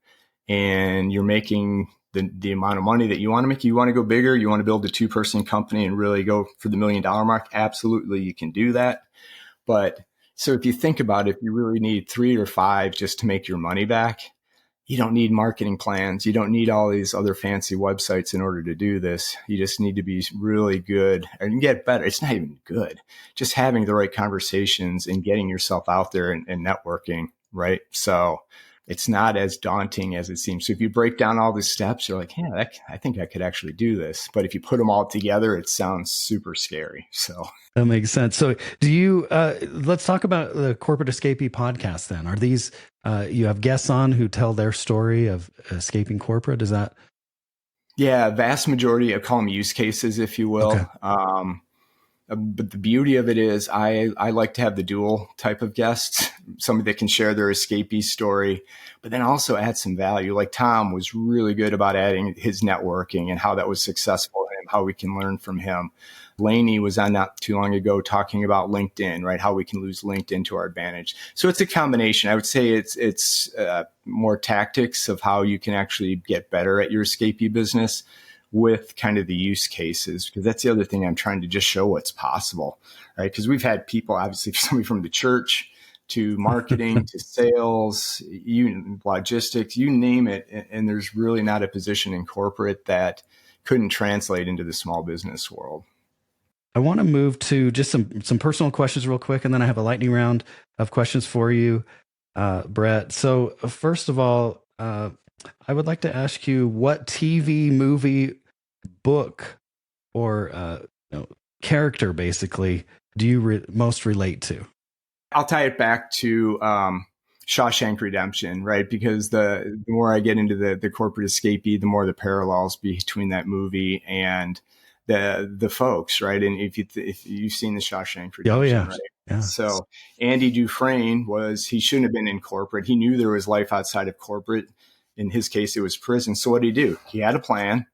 and you're making the amount of money that you want to make. You want to go bigger. You want to build a 2-person company and really go for the $1 million mark. Absolutely, you can do that. But so if you think about it, if you really need 3 or 5 just to make your money back, you don't need marketing plans. You don't need all these other fancy websites in order to do this. You just need to be really good and get better. It's not even good. Just having the right conversations and getting yourself out there and networking, right? So it's not as daunting as it seems. So if you break down all the steps, you're like, yeah, I think I could actually do this. But if you put them all together, it sounds super scary. So that makes sense. So do you, let's talk about the Corporate Escapee podcast then. Are these, you have guests on who tell their story of escaping corporate? Is that? Yeah, vast majority, I call them use cases, if you will. Okay. But the beauty of it is I like to have the dual type of guests, somebody that can share their escapee story, but then also add some value. Like Tom was really good about adding his networking and how that was successful and how we can learn from him. Laney was on not too long ago talking about LinkedIn, right? How we can use LinkedIn to our advantage. So it's a combination. I would say it's more tactics of how you can actually get better at your escapee business with kind of the use cases, because that's the other thing I'm trying to just show what's possible, right? Because we've had people, obviously, somebody from the church to marketing to sales, logistics, you name it. And there's really not a position in corporate that couldn't translate into the small business world. I want to move to just some personal questions real quick, and then I have a lightning round of questions for you, Brett. So first of all, I would like to ask you, what TV, movie, book, or character basically do you most relate to? I'll tie it back to Shawshank Redemption, right? Because the more I get into the corporate escapee, the more the parallels between that movie and the folks, right? And if you've seen the Shawshank Redemption, oh yeah, right? Yeah. So Andy Dufresne he shouldn't have been in corporate. He knew there was life outside of corporate. In his case, it was prison. So what did he do? He had a plan.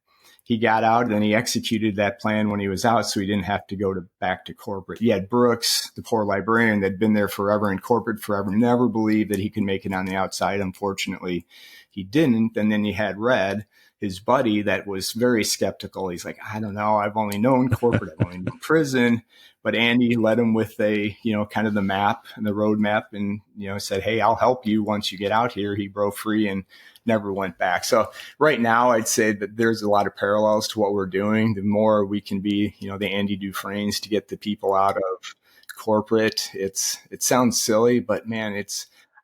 He got out and then he executed that plan when he was out, so he didn't have to go back to corporate. You had Brooks, the poor librarian that had been there forever in corporate forever, never believed that he could make it on the outside. Unfortunately, he didn't. And then you had Red, his buddy, that was very skeptical. He's like, I don't know. I've only known corporate. I've only known prison. But Andy led him with kind of the map and the roadmap and, said, hey, I'll help you once you get out here. He broke free and never went back. So right now, I'd say that there's a lot of parallels to what we're doing. The more we can be, the Andy Dufresnes to get the people out of corporate. It sounds silly, but man,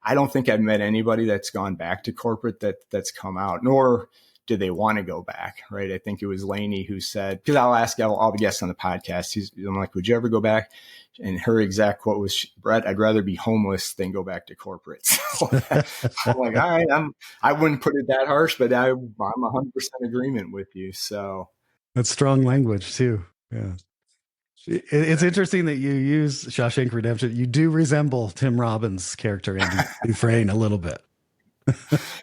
I don't think I've met anybody that's gone back to corporate that's come out, nor do they want to go back, right? I think it was Laney who said, because I'll ask all the guests on the podcast, I'm like, would you ever go back? And her exact quote was, Brett, I'd rather be homeless than go back to corporate. So I'm like, all right, I wouldn't put it that harsh, but I'm 100% agreement with you. So that's strong language too. Yeah. It's interesting that you use Shawshank Redemption. You do resemble Tim Robbins' character, Andy Dufresne, a little bit.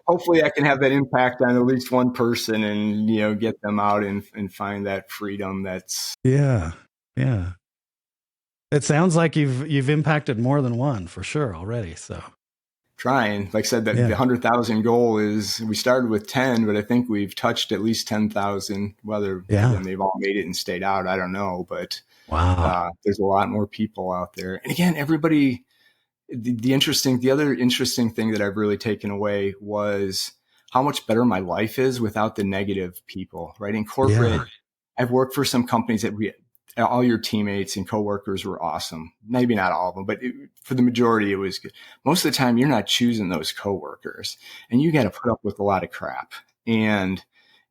Hopefully I can have that impact on at least one person and, get them out and find that freedom. Yeah. It sounds like you've impacted more than one for sure already. So trying, like I said, the 100,000 goal is, we started with 10, but I think we've touched at least 10,000, whether they've all made it and stayed out. I don't know, but wow, there's a lot more people out there. And again, everybody, the other interesting thing that I've really taken away was how much better my life is without the negative people, right? In corporate, I've worked for some companies that all your teammates and coworkers were awesome. Maybe not all of them, but for the majority, it was good. Most of the time, you're not choosing those coworkers, and you got to put up with a lot of crap. And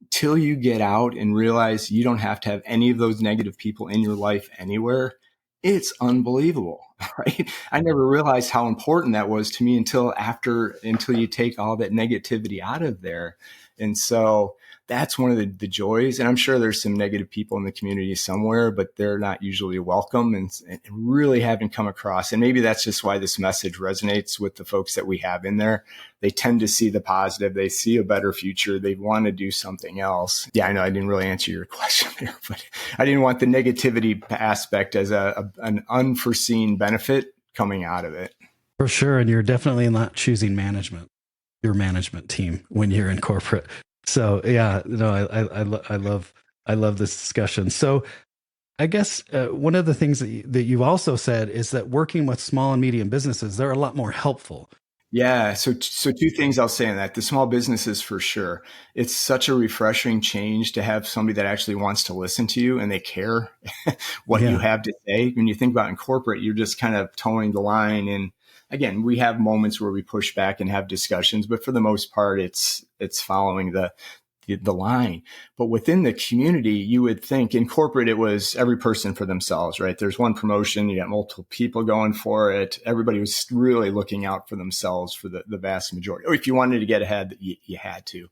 till you get out and realize you don't have to have any of those negative people in your life anywhere, it's unbelievable, right? I never realized how important that was to me until you take all that negativity out of there. And so that's one of the joys. And I'm sure there's some negative people in the community somewhere, but they're not usually welcome and really haven't come across. And maybe that's just why this message resonates with the folks that we have in there. They tend to see the positive. They see a better future. They want to do something else. Yeah, I know I didn't really answer your question there, but I didn't want the negativity aspect as an unforeseen benefit coming out of it. For sure. And you're definitely not choosing your management team when you're in corporate. So yeah, no, I love this discussion. So I guess one of the things that you've also said is that working with small and medium businesses, they're a lot more helpful. Yeah. So two things I'll say on that. The small businesses, for sure. It's such a refreshing change to have somebody that actually wants to listen to you and they care what you have to say. When you think about in corporate, you're just kind of towing the line. And again, we have moments where we push back and have discussions, but for the most part, it's following the line. But within the community, you would think in corporate, it was every person for themselves, right? There's one promotion, you got multiple people going for it. Everybody was really looking out for themselves for the vast majority. Or if you wanted to get ahead, you had to.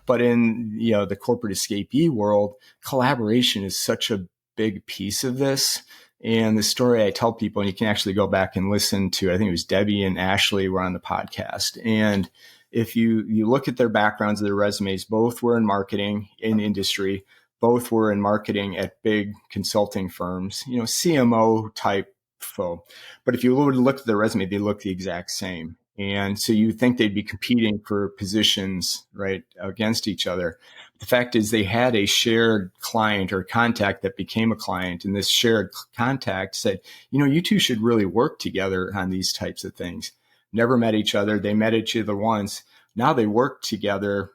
But in, the corporate escapee world, collaboration is such a big piece of this. And the story I tell people, and you can actually go back and listen to, I think it was Debbie and Ashley were on the podcast. And if you look at their backgrounds, their resumes, both were in marketing in industry, both were in marketing at big consulting firms, CMO type folk. But if you would look at their resume, they look the exact same. And so you think they'd be competing for positions, right, against each other. The fact is they had a shared client or contact that became a client. And this shared contact said, you two should really work together on these types of things. Never met each other. They met each other once. Now they work together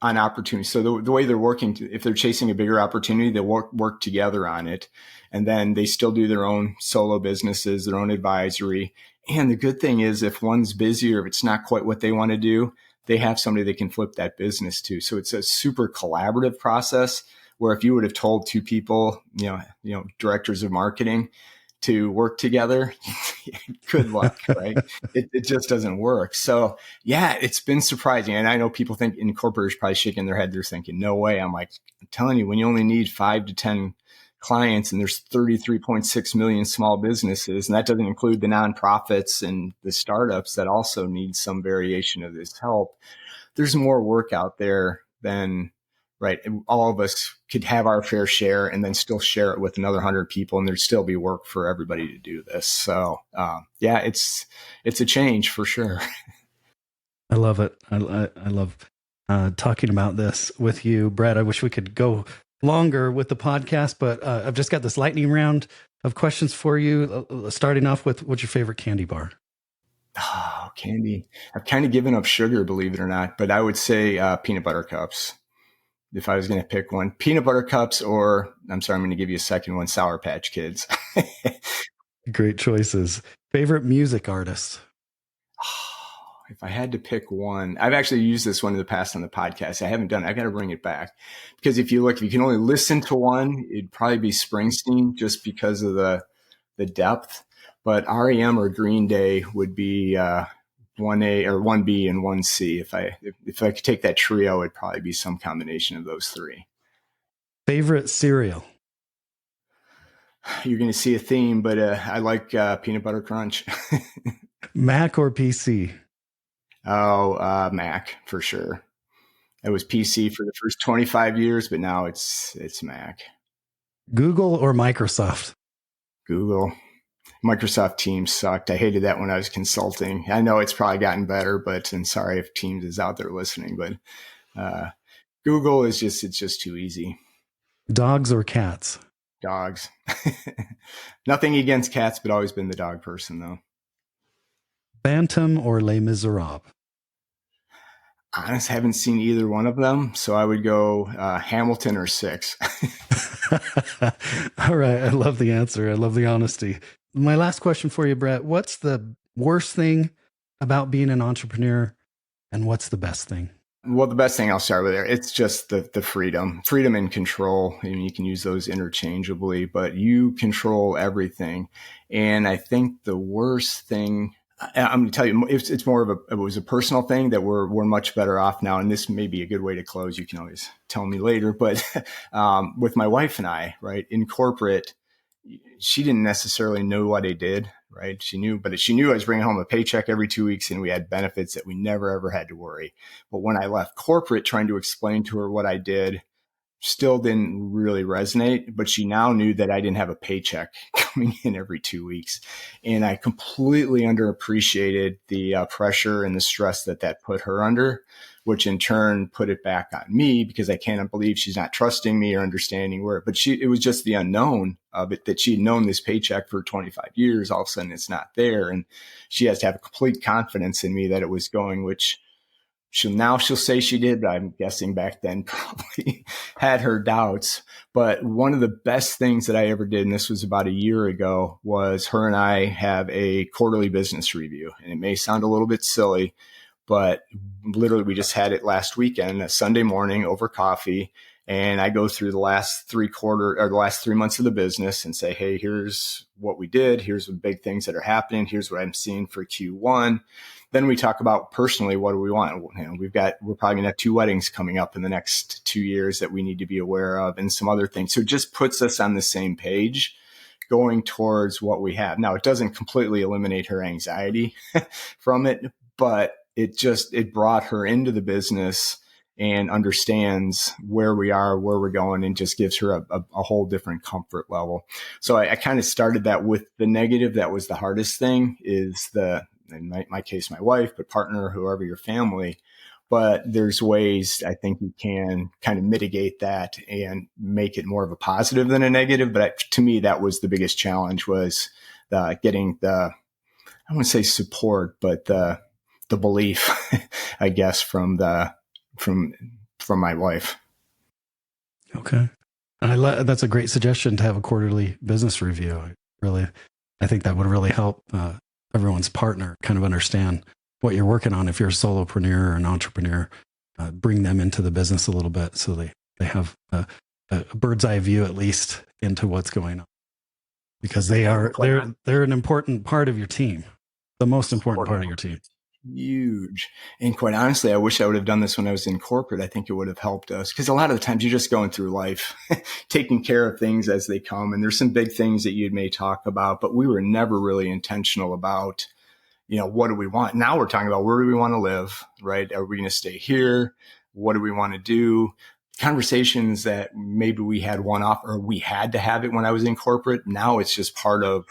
on opportunities. So the way they're working, if they're chasing a bigger opportunity, they work together on it. And then they still do their own solo businesses, their own advisory. And the good thing is if one's busy or if it's not quite what they want to do, they have somebody they can flip that business to. So it's a super collaborative process where if you would have told two people, directors of marketing, to work together, good luck, right? It just doesn't work. So yeah, it's been surprising. And I know people think in corporate probably shaking their head. They're thinking, no way. I'm like, I'm telling you, when you only need 5 to 10 clients and there's 33.6 million small businesses, and that doesn't include the nonprofits and the startups that also need some variation of this help. There's more work out there than right. All of us could have our fair share and then still share it with another 100 people and there'd still be work for everybody to do this. So, yeah, it's a change for sure. I love it. I love talking about this with you, Brett. I wish we could go longer with the podcast, but I've just got this lightning round of questions for you. Starting off with, what's your favorite candy bar? Oh, candy. I've kind of given up sugar, believe it or not, but I would say peanut butter cups. If I was going to pick one, peanut butter cups, or I'm going to give you a second one, Sour Patch Kids. Great choices. Favorite music artist? If I had to pick one, I've actually used this one in the past on the podcast. I haven't done it. I got to bring it back because if you can only listen to one, it'd probably be Springsteen just because of the depth. But REM or Green Day would be 1A or 1B and 1C. If I could take that trio, it'd probably be some combination of those three. Favorite cereal? You're going to see a theme, but I like peanut butter crunch. Mac or PC? Oh, Mac for sure. It was PC for the first 25 years, but now it's Mac. Google or Microsoft? Google. Microsoft Teams sucked. I hated that when I was consulting. I know it's probably gotten better, and sorry if Teams is out there listening, but Google it's just too easy. Dogs or cats? Dogs. Nothing against cats, but always been the dog person though. Phantom or Les Miserables? Honestly, I haven't seen either one of them, so I would go Hamilton or Six. All right. I love the answer. I love the honesty. My last question for you, Brett, what's the worst thing about being an entrepreneur and what's the best thing? Well, the best thing I'll start with there, it's just the freedom and control. I mean, you can use those interchangeably, but you control everything. And I think the worst thing, I'm going to tell you, it's more of it was a personal thing that we're much better off now. And this may be a good way to close. You can always tell me later, but with my wife and I, right, in corporate, she didn't necessarily know what I did, right? She knew I was bringing home a paycheck every 2 weeks and we had benefits that we never, ever had to worry. But when I left corporate, trying to explain to her what I did still didn't really resonate, but she now knew that I didn't have a paycheck coming in every 2 weeks. And I completely underappreciated the pressure and the stress that put her under, which in turn put it back on me because I cannot believe she's not trusting me or understanding where, but it was just the unknown of it that she'd known this paycheck for 25 years. All of a sudden it's not there. And she has to have a complete confidence in me that it was going, which she'll say she did, but I'm guessing back then probably had her doubts. But one of the best things that I ever did, and this was about a year ago, was her and I have a quarterly business review. And it may sound a little bit silly, but literally we just had it last weekend, a Sunday morning over coffee. And I go through the last 3 months of the business and say, hey, here's what we did. Here's the big things that are happening. Here's what I'm seeing for Q1. Then we talk about personally, what do we want? You know, we're probably going to have 2 weddings coming up in the next 2 years that we need to be aware of and some other things. So it just puts us on the same page going towards what we have. Now, it doesn't completely eliminate her anxiety from it, but it brought her into the business and understands where we are, where we're going, and just gives her a whole different comfort level. So I kind of started that with the negative. That was the hardest thing, is in my case, my wife, but partner, whoever your family. But there's ways I think you can kind of mitigate that and make it more of a positive than a negative. But to me, that was the biggest challenge, was getting I wouldn't say support, but the belief, I guess, from my wife. Okay. That's a great suggestion to have a quarterly business review. I think that would really help everyone's partner kind of understand what you're working on. If you're a solopreneur or an entrepreneur, bring them into the business a little bit so they have a bird's eye view at least into what's going on, because they're an important part of your team, the most important part of your team. Huge. And quite honestly, I wish I would have done this when I was in corporate. I think it would have helped us, because a lot of the times you're just going through life, taking care of things as they come. And there's some big things that you may talk about, but we were never really intentional about, what do we want? Now we're talking about, where do we want to live, right? Are we going to stay here? What do we want to do? Conversations that maybe we had one-off, or we had to have it when I was in corporate. Now it's just part of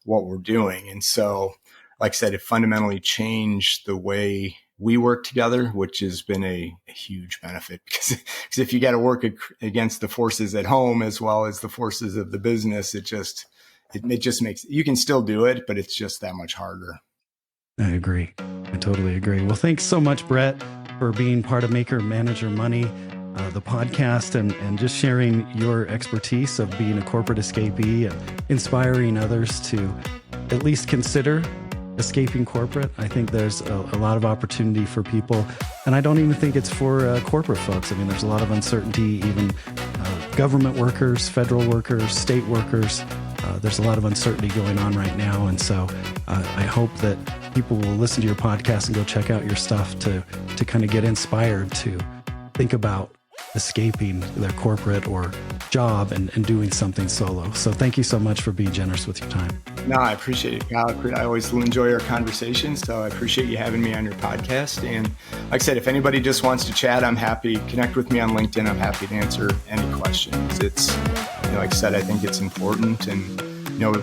what we're doing. And so, like I said, it fundamentally changed the way we work together, which has been a huge benefit, because if you got to work against the forces at home as well as the forces of the business, it just makes, you can still do it, but it's just that much harder. I agree. I totally agree. Well, thanks so much, Brett, for being part of Maker Manager Money, the podcast, and just sharing your expertise of being a corporate escapee and inspiring others to at least consider escaping corporate. I think there's a lot of opportunity for people, and I don't even think it's for corporate folks. I mean, there's a lot of uncertainty, even government workers, federal workers, state workers. There's a lot of uncertainty going on right now, and so I hope that people will listen to your podcast and go check out your stuff to kind of get inspired to think about escaping their corporate or job and doing something solo. So thank you so much for being generous with your time. No, I appreciate it, Kyle. I always enjoy our conversations, so I appreciate you having me on your podcast. And like I said, if anybody just wants to chat, I'm happy. Connect with me on LinkedIn. I'm happy to answer any questions. It's, like I said, I think it's important. And,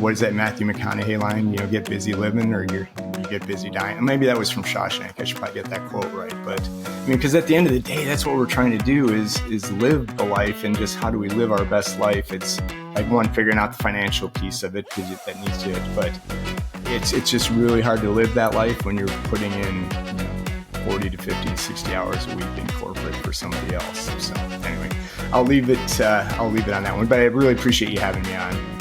what is that Matthew McConaughey line? Get busy living, or you get busy dying. And maybe that was from Shawshank. I should probably get that quote right. But because at the end of the day, that's what we're trying to do is live the life, and just how do we live our best life? It's like, one, figuring out the financial piece of it, because that needs to, but it's just really hard to live that life when you're putting in 40 to 50 to 60 hours a week in corporate for somebody else. So anyway, I'll leave it on that one, but I really appreciate you having me on.